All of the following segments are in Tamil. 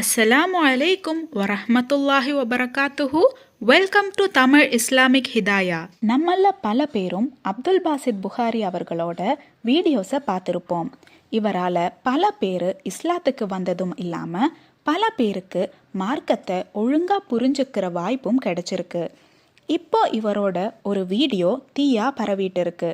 அஸ்ஸலாமு அலைக்கும் வரஹ்மத்துல்லாஹி வபரகாத்துஹு. Welcome to Tamil Islamic Hidaya. நம்மள பல பேரும் அப்துல் பாசித் புகாரி அவர்களோட வீடியோஸை பார்த்துருப்போம். இவரால் பல பேர் இஸ்லாத்துக்கு வந்ததும் இல்லாமல் பல பேருக்கு மார்க்கத்தை ஒழுங்காக புரிஞ்சுக்கிற வாய்ப்பும் கிடைச்சிருக்கு. இப்போ இவரோட ஒரு வீடியோ தீயா பரவிட்டு இருக்கு.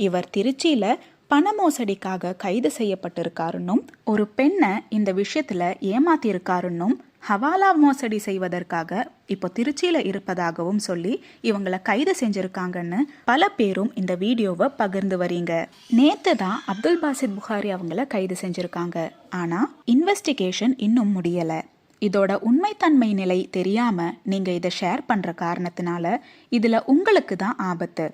இவர் திருச்சியில் பண மோசடிக்காக கைது செய்யப்பட்டிருக்காருன்னும் ஒரு பெண்ணை இந்த விஷயத்துல ஏமாத்தியிருக்காருன்னும் ஹவாலா மோசடி செய்வதற்காக இப்போ திருச்சியில் இருப்பதாகவும் சொல்லி இவங்களை கைது செஞ்சிருக்காங்கன்னு பல பேரும் இந்த வீடியோவை பகிர்ந்து வரீங்க. நேத்து தான் அப்துல் பாசித் புகாரி அவங்கள கைது செஞ்சிருக்காங்க. ஆனா இன்வெஸ்டிகேஷன் இன்னும் முடியல. இதோட உண்மைத்தன்மை நிலை தெரியாம நீங்க இதை ஷேர் பண்ற காரணத்தினால இதுல உங்களுக்கு தான் ஆபத்து.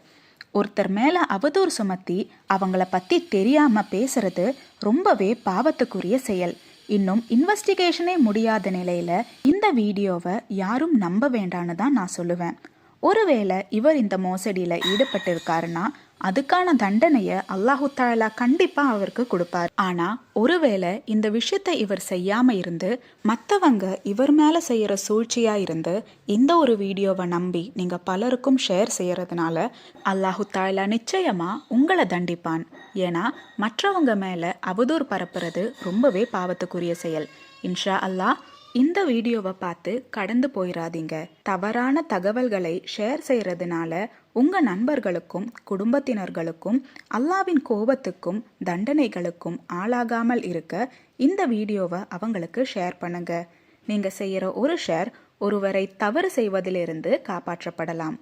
ஒருத்தர் மேலே அவதூறு சுமத்தி அவங்கள பற்றி தெரியாமல் பேசுறது ரொம்பவே பாவத்துக்குரிய செயல். இன்னும் இன்வெஸ்டிகேஷனே முடியாத நிலையில் இந்த வீடியோவை யாரும் நம்ப வேண்டான்னு தான் நான் சொல்லுவேன். ஒருவேளை இவர் இந்த மோசடியில் ஈடுபட்டிருக்காருன்னா அதுக்கான தண்டனையை அல்லாஹு தஆலா கண்டிப்பாக அவருக்கு கொடுப்பார். ஆனால் ஒருவேளை இந்த விஷயத்தை இவர் செய்யாமல் இருந்து மற்றவங்க இவர் மேலே செய்கிற சூழ்ச்சியாக இருந்து இந்த ஒரு வீடியோவை நம்பி நீங்கள் பலருக்கும் ஷேர் செய்கிறதுனால அல்லாஹு தஆலா நிச்சயமாக உங்களை தண்டிப்பான். ஏன்னா மற்றவங்க மேலே அவதூறு பரப்புறது ரொம்பவே பாவத்துக்குரிய செயல். இன்ஷா அல்லாஹ் இந்த வீடியோவை பார்த்து கடந்து போயிடாதீங்க. தவறான தகவல்களை ஷேர் செய்கிறதுனால உங்கள் நண்பர்களுக்கும் குடும்பத்தினர்களுக்கும் அல்லாவின் கோபத்துக்கும் தண்டனைகளுக்கும் ஆளாகாமல் இருக்க இந்த வீடியோவை அவங்களுக்கு ஷேர் பண்ணுங்க. நீங்கள் செய்கிற ஒரு ஷேர் ஒருவரை தவறு செய்வதிலிருந்து காப்பாற்றப்படலாம்.